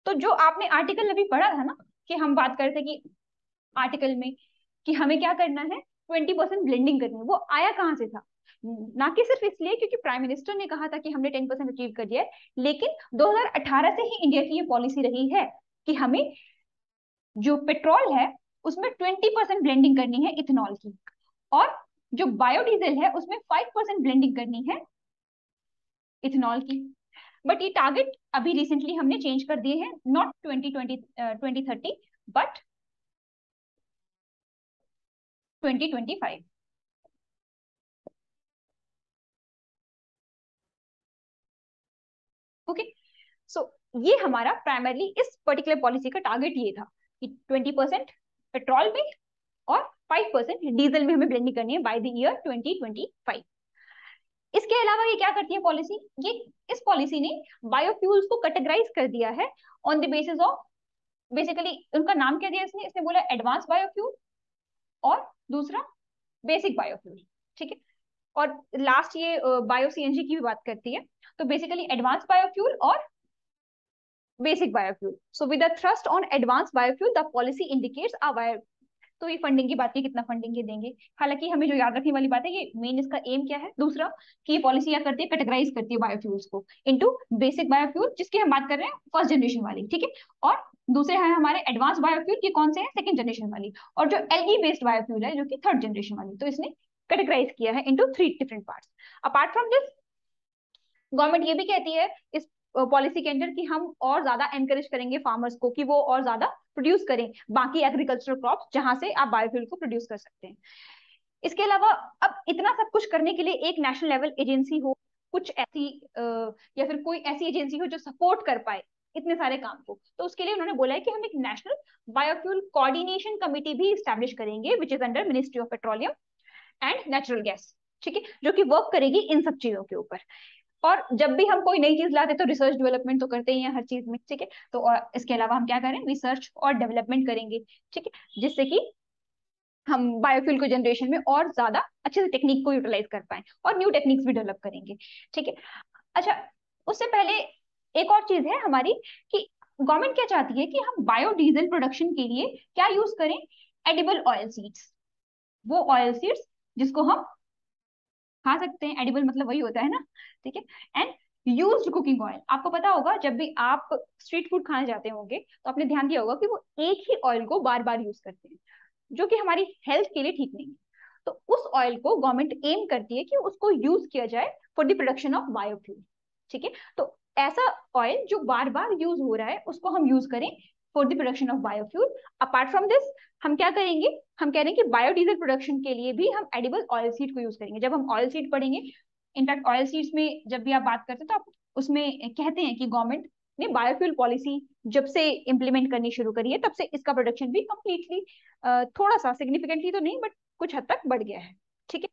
A: तो जो आपने आर्टिकल अभी पढ़ा था ना, कि हम बात करते कि आर्टिकल में कि हमें क्या करना है, 20% ब्लेंडिंग करनी है, वो आया कहाँ से था? ना कि सिर्फ इसलिए क्योंकि प्राइम मिनिस्टर ने कहा था कि हमने 10% अचीव कर दिया है, लेकिन 2018 से ही इंडिया की ये पॉलिसी रही है कि हमें जो पेट्रोल है उसमें 20% ब्लेंडिंग करनी है इथेनॉल की, और जो बायोडीजल है उसमें 5% ब्लेंडिंग करनी है इथेनॉल की। बट ये टारगेट अभी रिसेंटली हमने चेंज कर दिए हैं, नॉट 2030 बट 2025। ओके, सो ये हमारा प्राइमरली इस पर्टिकुलर पॉलिसी का टारगेट ये था कि 20% पेट्रोल में और 5% डीजल में हमें ब्लेंडिंग करनी है बाय द ईयर 2025। इसके अलावा ये क्या करती है पॉलिसी, ये इस पॉलिसी ने बायोफ्यूल्स को कैटेगराइज कर दिया है on the basis of, basically उनका नाम क्या दिया इसने, इसने बोला एडवांस बायोफ्यूल और दूसरा बेसिक बायोफ्यूल, ठीक है। और लास्ट ये बायो सीएनजी की भी बात करती है। तो बेसिकली एडवांस बायोफ्यूल और basic biofuel. So with the thrust on advance biofuel the policy indicates a bio. तो ये फंडिंग की बात की कितना फंडिंग ये देंगे, हालांकि हमें जो याद रखने वाली बात है ये मेन इसका एम क्या है, दूसरा कि ये पॉलिसी क्या करती है, कैटेगराइज करती है बायोफ्यूल्स को इनटू बेसिक बायोफ्यूल जिसकी हम बात कर रहे हैं फर्स्ट जनरेशन वाली, ठीक है, और दूसरे हैं हमारे एडवांस बायोफ्यूल, ये कौन से हैं, सेकंड जनरेशन वाली, और जो एलगी बेस्ड बायोफ्यूल है जो कि थर्ड जनरेशन वाली। तो इसने कैटेगराइज किया है into 3 different parts. Apart from this government ये भी कहती है इस पॉलिसी के अंदर कि हम और ज्यादा एनकरेज करेंगे फार्मर्स को कि वो और ज्यादा प्रोड्यूस करें बाकी एग्रीकल्चरल क्रॉप्स जहां से आप बायोफ्यूल को प्रोड्यूस कर सकते हैं। इसके अलावा अब इतना सब कुछ करने के लिए एक नेशनल लेवल एजेंसी हो, कुछ ऐसी या फिर कोई ऐसी एजेंसी हो जो सपोर्ट कर पाए इतने सारे काम को, तो उसके लिए उन्होंने बोला है कि हम एक नेशनल बायोफ्यूल कोऑर्डिनेशन कमिटी भी स्टैब्लिश करेंगे which is under ministry of petroleum and natural gas, ठीक है, जो कि वर्क करेगी इन सब चीजों के ऊपर। और जब भी हम कोई नई चीज लाते तो रिसर्च डेवलपमेंट तो करते ही हैं हर चीज में, ठीक है। तो और इसके अलावा हम क्या करें, रिसर्च और डेवलपमेंट करेंगे, ठीक है, जिससे कि हम बायोफ्यूल को जनरेशन में और ज्यादा अच्छे से टेक्निक को यूटिलाइज कर पाए और न्यू टेक्निक्स भी डेवलप करेंगे। ठीक है। अच्छा, उससे पहले एक और चीज है हमारी कि गवर्नमेंट क्या चाहती है कि हम बायोडीजल प्रोडक्शन के लिए क्या यूज करें, एडिबल ऑयल सीड्स। वो ऑयल सीड्स जिसको हम खा सकते हैं, एडिबल मतलब वही होता है ना। ठीक है। एंड यूज्ड कुकिंग ऑयल, आपको पता होगा जब भी आप स्ट्रीट फूड खाने जाते होंगे तो आपने ध्यान दिया होगा कि वो एक ही ऑयल को बार बार यूज करते हैं, जो कि हमारी हेल्थ के लिए ठीक नहीं है। तो उस ऑयल को गवर्नमेंट एम करती है कि उसको यूज किया जाए for the production of biofuel. ठीक है। तो ऐसा ऑयल जो बार बार यूज हो रहा है उसको हम यूज करें for the production of biofuel. Apart from this हम क्या करेंगे, हम कह रहे हैं कि बायोडीजल प्रोडक्शन के लिए भी हम एडिबल ऑयल सीड को यूज करेंगे। जब हम ऑयल सीड पढ़ेंगे, इनफैक्ट ऑयल सीड्स में जब भी आप बात करते हैं तो आप उसमें कहते हैं कि गवर्नमेंट ने बायोफ्यूल पॉलिसी जब से इंप्लीमेंट करनी शुरू करी है तब से इसका प्रोडक्शन भी कंप्लीटली, थोड़ा सा सिग्निफिकेंटली तो नहीं बट कुछ हद तक बढ़ गया है। ठीक है।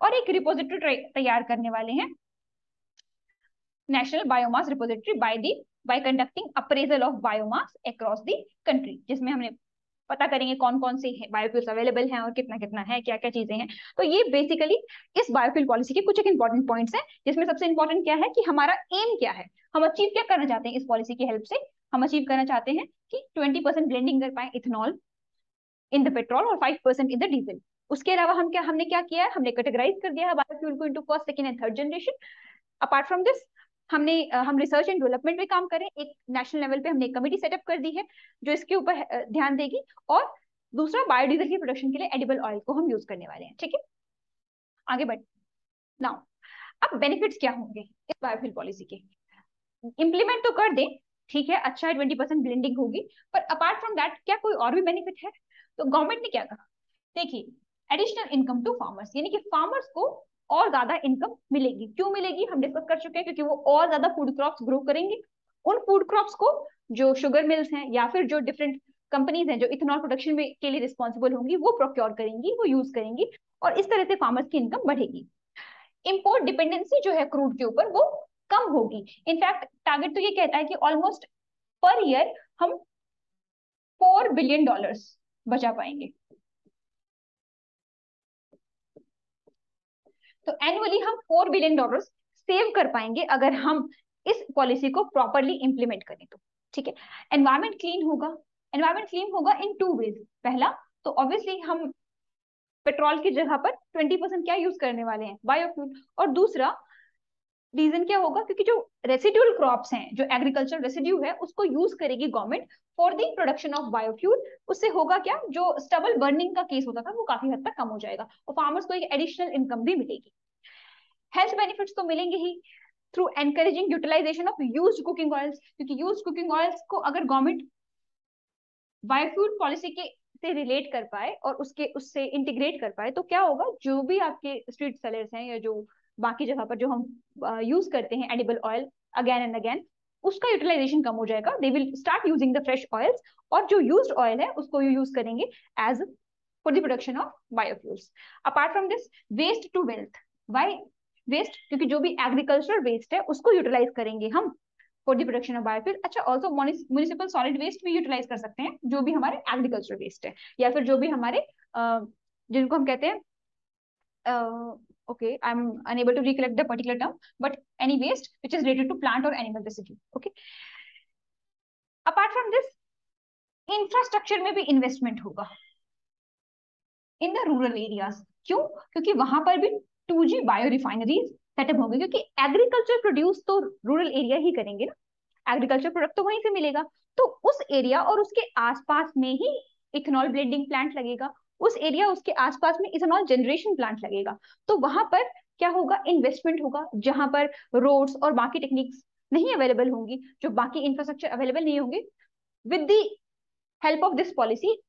A: और एक रिपोजिटरी तैयार करने वाले हैं, national biomass repository bye conducting appraisal of biomass across the country, जिसमें हमने पता करेंगे कौन कौन से बायोफ्यूल्स अवेलेबल हैं और कितना कितना है, क्या क्या चीजें हैं। तो ये बेसिकली इस बायोफ्यूल पॉलिसी के कुछ एक इंपॉर्टेंट पॉइंट्स हैं, जिसमें सबसे इंपॉर्टेंट क्या है कि हमारा एम क्या है, हम अचीव क्या करना चाहते हैं इस पॉलिसी की हेल्प से। हम अचीव करना चाहते हैं कि 20% ब्लेंडिंग कर पाए इथेनॉल इन द पेट्रोल और 5% इन द डीजल। उसके अलावा हमने क्या किया है, हमने कैटेगराइज कर दिया है बायोफ्यूल को into first, second and third generation. Apart from this हम रिसर्च एंड डेवलपमेंट में काम करें, एक नेशनल लेवल पे हमने एक कमेटी सेटअप कर दी है जो इसके ऊपर ध्यान देगी। और दूसरा, बायोडीजल की प्रोडक्शन के लिए एडिबल ऑयल को हम यूज करने वाले हैं। ठीक है। आगे बढ़ नाउ, अब बेनिफिट्स क्या होंगे इस बायोफ्यूल पॉलिसी के। इंप्लीमेंट तो कर दें, ठीक है, अच्छा है, 20% ब्लेंडिंग होगी, पर अपार्ट फ्रॉम दैट क्या कोई और भी बेनिफिट है। तो गवर्नमेंट ने क्या कहा, देखिए, एडिशनल इनकम टू फार्मर्स, यानी कि फार्मर्स को और ज्यादा इनकम मिलेगी। क्यों मिलेगी, हम डिस्कस कर चुके हैं, क्योंकि वो और ज्यादा फूड क्रॉप्स ग्रो करेंगे। उन फूड क्रॉप्स को जो शुगर मिल्स हैं या फिर जो डिफरेंट कंपनीज हैं जो इथेनॉल प्रोडक्शन में के लिए रिस्पॉन्सिबल होंगी, वो प्रोक्योर करेंगी, वो यूज करेंगी, और इस तरह से फार्मर्स की इनकम बढ़ेगी। इंपोर्ट डिपेंडेंसी जो है क्रूड के ऊपर वो कम होगी। इनफैक्ट टारगेट तो ये कहता है कि ऑलमोस्ट पर ईयर हम $4 बिलियन बचा पाएंगे। तो एनुअली हम $4 बिलियन सेव कर पाएंगे अगर हम इस पॉलिसी को प्रॉपरली इंप्लीमेंट करें तो। ठीक है। एनवायरमेंट क्लीन होगा, एनवायरमेंट क्लीन होगा इन टू वेज। पहला तो ऑब्वियसली हम पेट्रोल की जगह पर 20% क्या यूज करने वाले हैं, बायोफ्यूल। और दूसरा रीजन क्या होगा, क्योंकि जो रेसिड्यूल क्रॉप्स हैं, जो एग्रीकल्चर रेसिड्यू है, उसको यूज करेगी government for the production of biofuel. उससे होगा क्या, जो स्टबल बर्निंग का केस होता था वो काफी हद तक कम हो जाएगा और फार्मर्स को एक एडिशनल इनकम भी मिलेगी। हेल्थ बेनिफिट्स तो मिलेंगे ही through encouraging utilization of used cooking oils, क्योंकि यूज्ड कुकिंग ऑयल्स को अगर गवर्नमेंट बायोफ्यूल पॉलिसी के से रिलेट कर पाए और उससे इंटीग्रेट कर पाए, तो क्या होगा, जो भी आपके स्ट्रीट सेलर्स हैं या जो बाकी जगह पर जो हम यूज करते हैं edible oil again and again, उसका यूटिलाइजेशन कम हो जाएगा। They will start using the fresh oils, और जो यूज्ड ऑयल है उसको यूज करेंगे as for the production of biofuels. Apart from this, waste to wealth. Why waste, क्योंकि जो भी एग्रीकल्चरल वेस्ट है उसको यूटिलाइज करेंगे हम for the production of biofuel. अच्छा, ऑल्सो म्युनिसिपल सॉलिड वेस्ट भी यूटिलाइज कर सकते हैं, जो भी हमारे एग्रीकल्चर वेस्ट है या फिर जो भी हमारे जिनको हम कहते हैं, okay, I'm unable to recollect the particular term, but any waste which is related to plant or animal residue. Okay. Apart from this, infrastructure में भी इन्वेस्टमेंट होगा इन द रूरल एरियाज। क्यों, क्योंकि वहां पर भी 2G बायो रिफाइनरीज सेटअप होंगे, क्योंकि एग्रीकल्चर प्रोड्यूस तो रूरल एरिया ही करेंगे ना, एग्रीकल्चर प्रोडक्ट तो वहीं से मिलेगा। तो उस एरिया और उसके आसपास में ही इथेनॉल ब्लेंडिंग प्लांट लगेगा, उस एरिया उसके आसपास में इथेनॉल जनरेशन प्लांट लगेगा। तो वहां पर क्या होगा, इन्वेस्टमेंट होगा, जहां पर रोड्स और बाकी टेक्निक्स नहीं अवेलेबल होंगी, जो बाकी इंफ्रास्ट्रक्चर अवेलेबल नहीं होंगे, with the help of this policy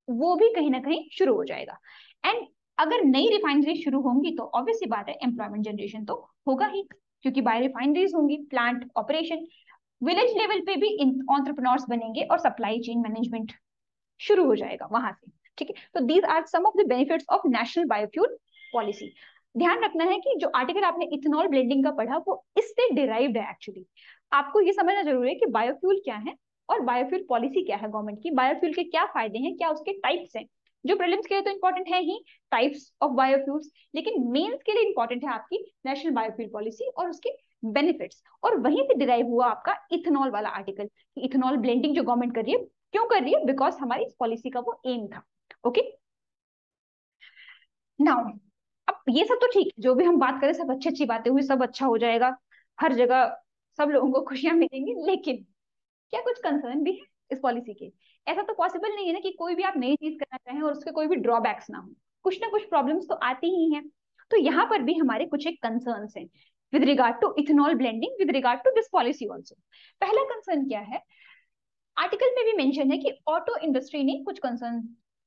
A: वो भी कहीं ना कहीं शुरू हो जाएगा। एंड अगर नई रिफाइनरी शुरू होंगी तो ऑब्वियस सी बात है, एम्प्लॉयमेंट जनरेशन तो होगा ही, क्योंकि बायो रिफाइनरीज होंगी, प्लांट ऑपरेशन, विलेज लेवल पे भी एंटरप्रेन्योर्स बनेंगे और सप्लाई चेन मैनेजमेंट शुरू हो जाएगा वहां से। ठीक है। तो these are some of the benefits of national biofuel policy. ध्यान रखना है कि जो आर्टिकल आपने इथेनॉल ब्लेंडिंग का पढ़ा वो इससे डिराइव्ड है एक्चुअली। आपको ये समझना जरूरी है कि बायोफ्यूल क्या है और बायोफ्यूल पॉलिसी क्या है गवर्नमेंट की, बायोफ्यूल के क्या फायदे हैं, क्या उसके टाइप्स हैं, जो प्रीलिम्स के लिए तो इंपॉर्टेंट है ही टाइप्स ऑफ बायोफ्यूल्स, लेकिन मेंस के लिए इंपॉर्टेंट है आपकी नेशनल बायोफ्यूल पॉलिसी और उसके बेनिफिट्स। और वहीं से डिराइव हुआ आपका इथेनॉल वाला आर्टिकल, इथेनॉल ब्लेंडिंग जो गवर्नमेंट कर रही है, क्यों कर रही है, बिकॉज हमारी इस पॉलिसी का वो एम था। ओके नाउ, अब ये सब तो ठीक है, जो भी हम बात करें सब अच्छी अच्छी बातें हुई, सब अच्छा हो जाएगा, हर जगह सब लोगों को खुशियां मिलेंगी, लेकिन क्या कुछ कंसर्न भी है इस पॉलिसी के? ऐसा तो पॉसिबल नहीं है ना कि कोई भी आप नई चीज करना चाहें और उसके कोई भी ड्रॉबैक्स ना हो, कुछ ना कुछ प्रॉब्लम्स तो आती ही हैं। तो यहाँ पर भी हमारे कुछ एक कंसर्न्स हैं with regard to ethanol blending, with regard to this policy also. पहला कंसर्न क्या है, आर्टिकल में भी मेंशन है कि ऑटो इंडस्ट्री ने कुछ कंसर्न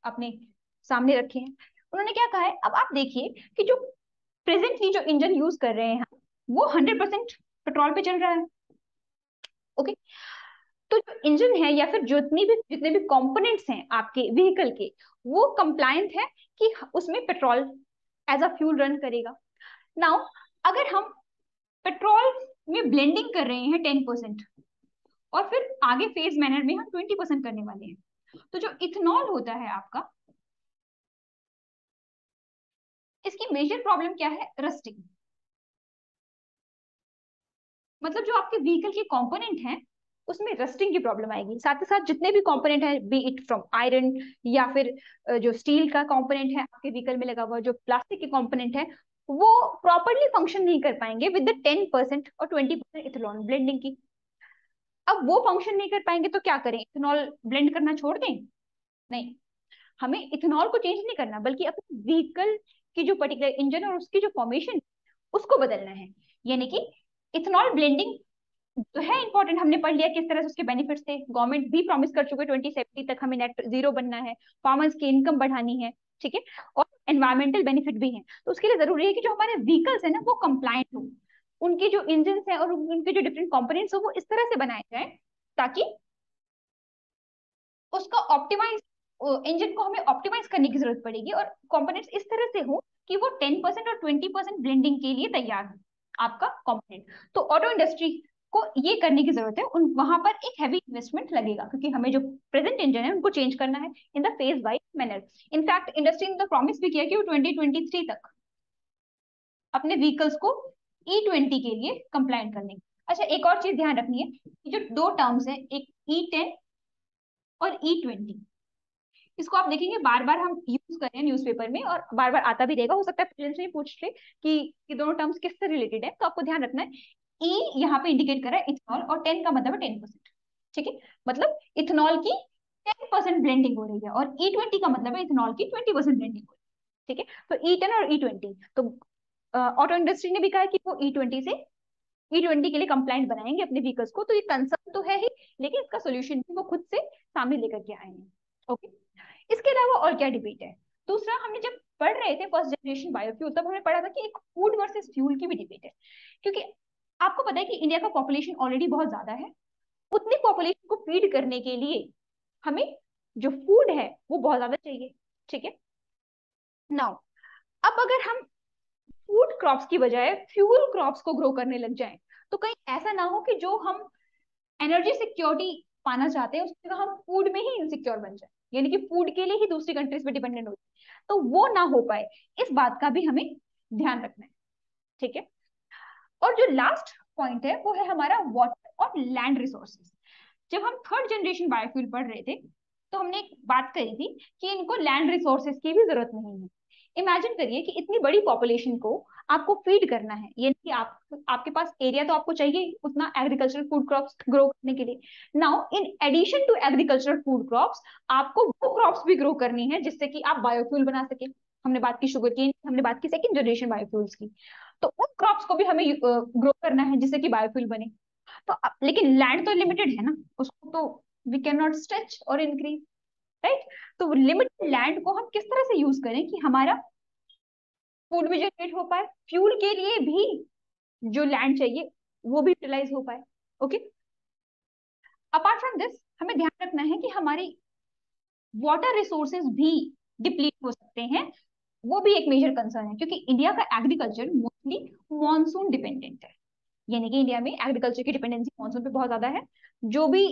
A: अपने सामने रखे हैं। उन्होंने क्या कहा है, अब आप देखिए कि जो प्रेजेंटली जो इंजन यूज कर रहे हैं वो 100% पेट्रोल पे चल रहा है। ओके, तो जो इंजन है या फिर जितने भी कंपोनेंट्स हैं आपके व्हीकल के, वो कंप्लायंट है कि उसमें petrol as a fuel run करेगा। नाउ, अगर हम पेट्रोल में ब्लेंडिंग कर रहे हैं 10% और फिर आगे फेज मैनर में हम 20% करने वाले हैं, तो जो इथेनॉल होता है आपका, इसकी मेजर प्रॉब्लम क्या है, रस्टिंग। मतलब जो आपके व्हीकल के कंपोनेंट हैं उसमें रस्टिंग की प्रॉब्लम आएगी, साथ ही साथ जितने भी कंपोनेंट है, बी इट फ्रॉम आयरन या फिर जो स्टील का कंपोनेंट है आपके व्हीकल में लगा हुआ, जो प्लास्टिक के कंपोनेंट है, वो प्रॉपरली फंक्शन नहीं कर पाएंगे विद द 10% और 20% इथेनॉल ब्लेंडिंग की। अब वो फंक्शन नहीं कर पाएंगे तो क्या करें, इथेनॉल ब्लेंड करना छोड़ दें? नहीं, हमें इथेनॉल को चेंज नहीं करना, बल्कि अपने व्हीकल की जो पर्टिकुलर इंजन और उसकी जो फॉर्मेशन उसको बदलना है। यानी कि इथेनॉल ब्लेंडिंग तो है इंपॉर्टेंट, हमने पढ़ लिया किस तरह से उसके बेनिफिट्स थे, गवर्नमेंट भी प्रॉमिस कर चुके 2070 तक हमें नेट जीरो बनना है, फार्मर्स की इनकम बढ़ानी है, ठीक है, और एनवायरमेंटल बेनिफिट भी है। तो उसके लिए जरूरी है कि जो हमारे व्हीकल्स है ना वो कंप्लायंट हो, उनके जो इंजन है और उनके जो डिफरेंट कंपोनेंट्स हो वो इस तरह से बनाए जाए ताकि उसका ऑप्टिमाइज, इंजन को हमें ऑप्टिमाइज करने की जरूरत पड़ेगी और कंपोनेंट्स इस तरह से हो कि वो 10% और 20% ब्लेंडिंग के लिए तैयार हो आपका कंपोनेंट। तो ऑटो इंडस्ट्री को ये करने की जरूरत है, उन वहां पर एक हैवी इन्वेस्टमेंट लगेगा, क्योंकि हमें जो प्रेजेंट इंजन है उनको चेंज करना है in the phase wise manner. In fact industry ने तो प्रॉमिस भी किया कि वो 2023 तक अपने व्हीकल्स को E20 के लिए कंप्लायंट करने की। अच्छा, एक और चीज ध्यान रखनी है कि जो दो टर्म्स है, एक E10 और E20, इसको आप देखेंगे बार बार हम यूज कर रहे हैं न्यूज़पेपर में और बार बार आता भी रहेगा, हो सकता है प्रीलिम्स में पूछ ले कि ये दोनों टर्म्स किससे रिलेटेड है, तो आपको ध्यान रखना है। ई यहाँ पे इंडिकेट कर रहा है इथेनॉल और 10 का मतलब है 10%, ठीक है, मतलब इथेनॉल की 10% ब्लेंडिंग हो रही है, और E20 का मतलब है इथेनॉल की 20% ब्लेंडिंग हो रही है, ठीक है। तो E10 और E20, तो ऑटो इंडस्ट्री ने भी कहा कि वो E20 से E20 के लिए कंप्लाइंट बनाएंगे अपने व्हीकल्स को, तो ये कंसर्न तो है ही, लेकिन इसका सोल्यूशन भी वो खुद से सामने लेकर के आए हैं। ओके, इसके अलावा और क्या डिबेट है? दूसरा, हमने जब पढ़ रहे थे फर्स्ट जनरेशन बायोफ्यूल, तब हमने पढ़ा था कि एक फूड वर्सेस फ्यूल की भी डिबेट है, क्योंकि आपको पता है कि इंडिया का पॉपुलेशन ऑलरेडी बहुत ज्यादा है, उतनी पॉपुलेशन को फीड करने के लिए हमें जो फूड है वो बहुत ज्यादा चाहिए, ठीक है। नाउ, अब अगर हम फूड क्रॉप्स की बजाय फ्यूल क्रॉप्स को ग्रो करने लग जाएं, तो कहीं ऐसा ना हो कि जो हम एनर्जी सिक्योरिटी पाना चाहते हैं उसकी जगह हम फूड में ही इनसिक्योर बन जाए, यानी कि फूड के लिए ही दूसरी कंट्रीज पे डिपेंडेंट हो जाए, तो वो ना हो पाए, इस बात का भी हमें ध्यान रखना है, ठीक है। और जो लास्ट पॉइंट है वो है हमारा वाटर और लैंड रिसोर्सेज। जब हम थर्ड जनरेशन बायोफ्यूल पढ़ रहे थे तो हमने एक बात कही थी कि इनको लैंड रिसोर्सेज की भी जरूरत नहीं है। इमेजिन करिए कि इतनी बड़ी पॉपुलेशन को आपको फीड करना है, यानी कि आपके पास एरिया तो आपको चाहिए उतना एग्रीकल्चरल फूड क्रॉप्स ग्रो करने के लिए। Now in addition to agricultural food crops, आपको वो क्रॉप्स भी ग्रो करनी है जिससे कि आप बायोफ्यूल बना सके। हमने बात की शुगर केन, हमने बात की सेकंड जनरेशन बायोफ्यूल्स की, तो उन क्रॉप्स को भी हमें ग्रो करना है जिससे कि बायोफ्यूल बने। तो लेकिन लैंड तो लिमिटेड है ना, उसको तो वी कैन नॉट स्ट्रेच और इंक्रीज, राइट। तो लिमिटेड लैंड को हम किस तरह से यूज करें कि हमारा फूड भी जनरेट हो पाए, फ्यूल के लिए भी जो लैंड चाहिए वो भी यूटिलाइज हो पाए। ओके, अपार्ट फ्रॉम दिस हमें ध्यान रखना है कि हमारी वाटर रिसोर्सेज भी डिप्लीट हो सकते हैं, वो भी एक मेजर कंसर्न है, क्योंकि इंडिया का एग्रीकल्चर मोस्टली मॉनसून डिपेंडेंट है, यानी कि इंडिया में एग्रीकल्चर की डिपेंडेंसी मॉनसून पे बहुत ज्यादा है। जो भी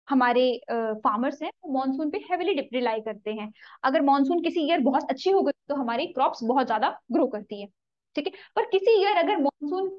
A: हमारे फार्मर्स हैं वो मानसून पे हेविली रिलाई करते हैं। अगर मानसून किसी ईयर बहुत अच्छी हो गई तो हमारी क्रॉप्स बहुत ज्यादा ग्रो करती है, ठीक है। पर किसी ईयर अगर मानसून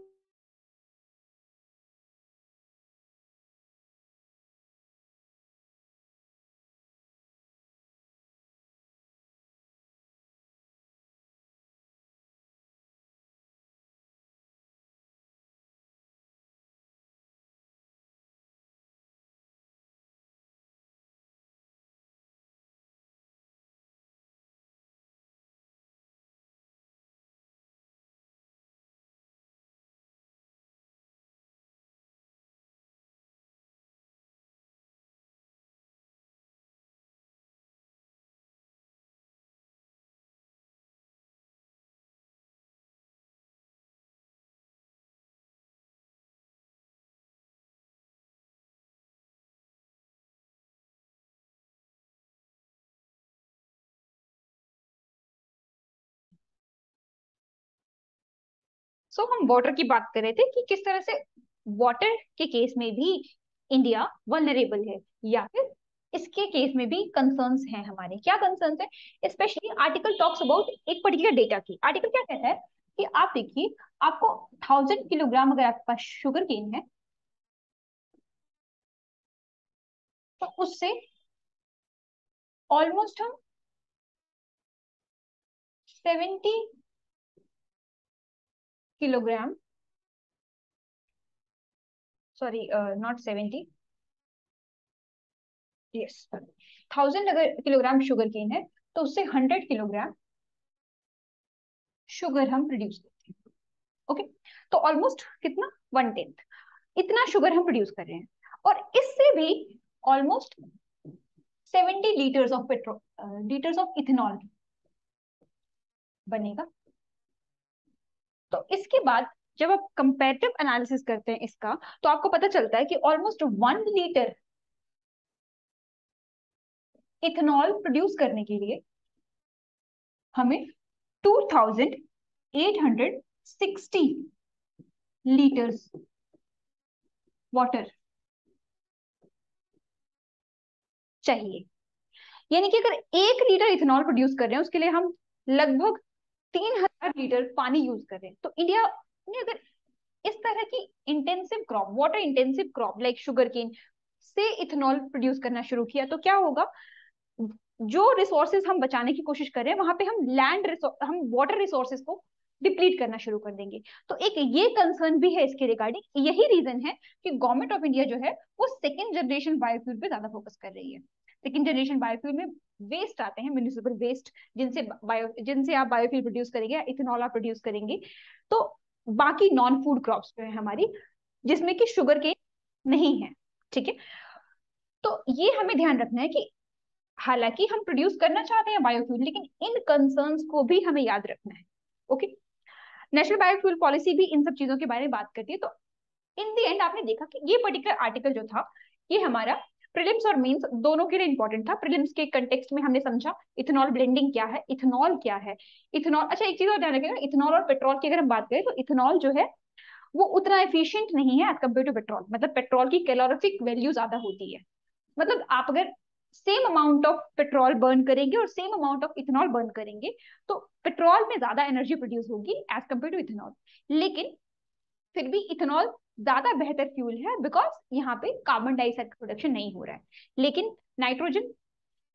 A: हम वाटर की बात कर रहे थे कि किस तरह से वाटर के केस में भी इंडिया वल्नरेबल है, या फिर इसके केस में भी कंसर्न्स हैं। हमारे क्या कंसर्न्स है? स्पेशली आर्टिकल टॉक्स अबाउट एक पर्टिकुलर डेटा की। आर्टिकल क्या कहता है कि आप देखिए, आपको 1000 किलोग्राम अगर आपके पास शुगर केन है तो उससे ऑलमोस्ट हम 70 किलोग्राम, सॉरी नॉट 70, यस, 1000 अगर किलोग्राम शुगर केन है तो उससे 100 किलोग्राम शुगर हम प्रोड्यूस करते हैं। ओके, तो ऑलमोस्ट कितना, 1/10 इतना शुगर हम प्रोड्यूस कर रहे हैं। और इससे भी ऑलमोस्ट 70 लीटर्स ऑफ इथेनॉल बनेगा। तो इसके बाद जब आप कंपैरेटिव एनालिसिस करते हैं इसका, तो आपको पता चलता है कि ऑलमोस्ट 1 लीटर इथेनॉल प्रोड्यूस करने के लिए हमें 2860 लीटर्स वाटर चाहिए। यानी कि अगर 1 लीटर इथेनॉल प्रोड्यूस कर रहे हैं उसके लिए हम लगभग 3000 लीटर पानी यूज कर रहे हैं। तो इंडिया ने अगर इस तरह की intensive crop, water intensive crop like sugarcane से इथेनॉल प्रोड्यूस करना शुरू किया, तो क्या होगा? जो रिसोर्सेज हम बचाने की कोशिश कर रहे हैं वहां पे हम वाटर रिसोर्सेज को डिप्लीट करना शुरू कर देंगे। तो एक ये कंसर्न भी है इसके रिगार्डिंग। यही रीजन है कि गवर्नमेंट ऑफ इंडिया जो है वो सेकेंड जनरेशन बायोफ्यूल पे ज्यादा फोकस कर रही है। सेकेंड जनरेशन बायोफ्यूल में वेस्ट आते हैं, म्यूनिसिपल वेस्ट, जिनसे आप बायोफ्यूल प्रोड्यूस करेंगे या इथेनॉल आप प्रोड्यूस करेंगे। तो बाकी नॉन फूड क्रॉप्स जो है हमारी, जिसमें कि शुगर केन नहीं है, ठीक है। तो ये हमें ध्यान रखना है कि हालांकि हम प्रोड्यूस करना चाहते हैं बायोफ्यूल, लेकिन इन कंसर्न्स को भी हमें याद रखना है। ओके, नेशनल बायोफ्यूल पॉलिसी भी इन सब चीजों के बारे में बात करती है। तो इन दी एंड आपने देखा कि ये पर्टिकुलर आर्टिकल जो था ये हमारा प्रीलिम्स और मेंस दोनों के लिए इंपॉर्टेंट था। प्रीलिम्स के कंटेक्स्ट में हमने समझा इथेनॉल ब्लेंडिंग क्या है, इथेनॉल क्या है। इथेनॉल, अच्छा एक चीज और ध्यान रखिएगा, इथेनॉल और पेट्रोल की अगर हम बात करें तो इथेनॉल जो है वो उतना एफिशिएंट नहीं है एज कम्पेयर टू पेट्रोल। मतलब पेट्रोल की कैलोरीफिक वैल्यू ज्यादा होती है। मतलब आप अगर same amount of petrol burn करेंगे और same amount of ethanol burn करेंगे तो पेट्रोल में ज्यादा एनर्जी प्रोड्यूस होगी एज कम्पेयर टू इथेनॉल। लेकिन फिर भी इथेनॉल ज्यादा बेहतर फ्यूल है बिकॉज यहाँ पे कार्बन डाइऑक्साइड का प्रोडक्शन नहीं हो रहा है, लेकिन नाइट्रोजन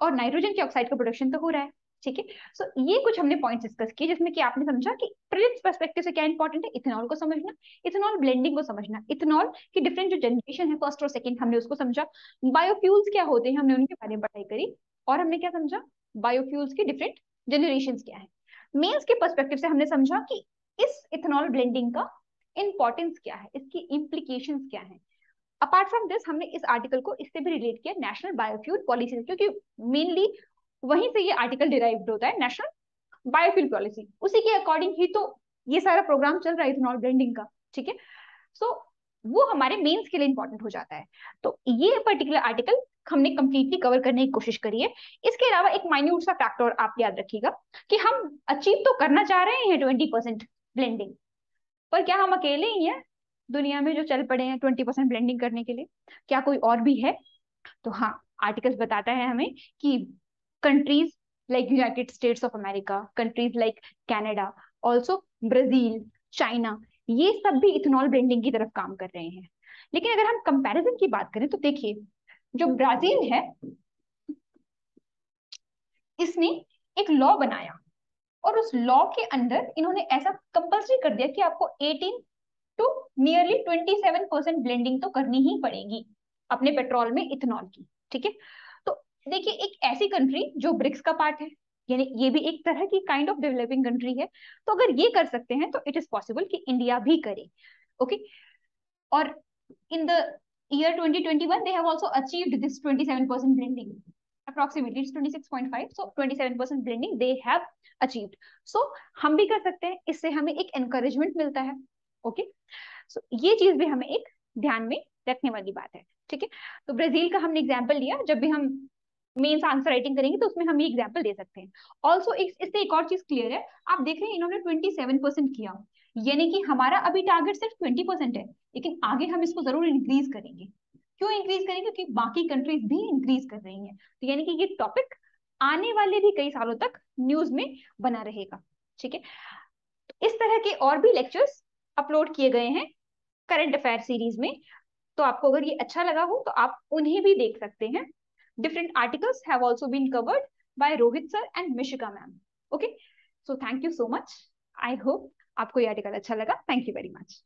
A: और नाइट्रोजन के ऑक्साइड का प्रोडक्शन तो हो रहा है, ठीक है। सो ये कुछ हमने पॉइंट्स डिस्कस किए जिसमें कि आपने समझा कि प्रिलिम्स पर्सपेक्टिव से क्या इंपॉर्टेंट है, इथेनॉल को समझना, इथेनॉल ब्लेंडिंग को समझना, इथेनॉल की डिफरेंट जो जनरेशन है फर्स्ट और सेकंड हमने उसको समझा, बायोफ्यूल्स क्या होते हैं हमने उनके बारे में पढ़ाई करी, और हमने क्या समझा, बायोफ्यूल्स की डिफरेंट जनरेशन क्या है। मेंस के पर्सपेक्टिव से हमने समझा कि इस इथेनॉल ब्लेंडिंग का इंपॉर्टेंस क्या है, इसकी इम्प्लीकेशंस क्या है। अपार्ट फ्रॉम दिस हमने इस आर्टिकल को इससे भी रिलेट किया नेशनल बायोफ्यूल पॉलिसी से, क्योंकि मेनली वहीं से ये आर्टिकल डिराइव्ड होता है, नेशनल बायोफ्यूल पॉलिसी, उसी के अकॉर्डिंग ही तो ये सारा प्रोग्राम चल रहा है इथेनॉल ब्लेंडिंग का, ठीक है। सो वो हमारे मेंस के लिए इंपॉर्टेंट हो जाता है। तो ये पर्टिकुलर आर्टिकल हमने कंप्लीटली कवर करने की कोशिश करी है। इसके अलावा एक माइन्यूट सा फैक्टर आप याद रखिएगा कि हम अचीव तो करना चाह रहे हैं 20% ब्लेंडिंग, पर क्या हम अकेले ही हैं दुनिया में जो चल पड़े हैं 20% ब्लेंडिंग करने के लिए? क्या कोई और भी है? तो हाँ, आर्टिकल्स बताता है हमें कि countries like United states of America, countries like Canada, also Brazil, China, ये सब भी इथेनॉल ब्लेंडिंग की तरफ काम कर रहे हैं। लेकिन अगर हम कंपैरिजन की बात करें तो देखिए, जो ब्राजील है, इसने एक लॉ बनाया और उस लॉ के अंदर इन्होंने ऐसा कंपल्सरी कर दिया कि आपको 18 टू नियरली 27% ब्लेंडिंग तो करनी ही पड़ेगी अपने पेट्रोल में इथेनॉल की। ठीक है, तो देखिए, एक ऐसी कंट्री जो ब्रिक्स का पार्ट है, यानी ये भी एक तरह की काइंड ऑफ डेवलपिंग कंट्री है, तो अगर ये कर सकते हैं तो इट इज पॉसिबल कि इंडिया भी करे। ओके, और in the year 2021 they have also achieved this 27% blending, approximately it's 26.5, so 27% blending they have achieved. So हम भी कर सकते हैं, इससे हमें एक encouragement मिलता है। ओके, सो ये चीज भी हमें एक ध्यान में रखने वाली बात है। ठीक है, तो ब्राजील का हमने एग्जाम्पल लिया, जब भी हम मेंस आंसर राइटिंग करेंगे तो उसमें हम ये एग्जाम्पल दे सकते हैं। ऑल्सो इससे एक और चीज क्लियर है, आप देख रहे हैं इन्होंने 27% किया, यानी कि हमारा अभी टारगेट सिर्फ 20% है, लेकिन आगे हम इसको जरूर इंक्रीज करेंगे। क्यों इंक्रीज करेंगे? क्योंकि बाकी कंट्रीज भी इंक्रीज कर रही हैं, तो यानी कि ये टॉपिक आने वाले भी कई सालों तक न्यूज में बना रहेगा। ठीक है, तो इस तरह के और भी लेक्चर्स अपलोड किए गए हैं करंट अफेयर सीरीज में, तो आपको अगर ये अच्छा लगा हो तो आप उन्हें भी देख सकते हैं। Different articles have also been covered by Rohit sir and Mishika ma'am. Okay, so thank you so much. I hope आपको ये आर्टिकल अच्छा लगा। Thank you very much.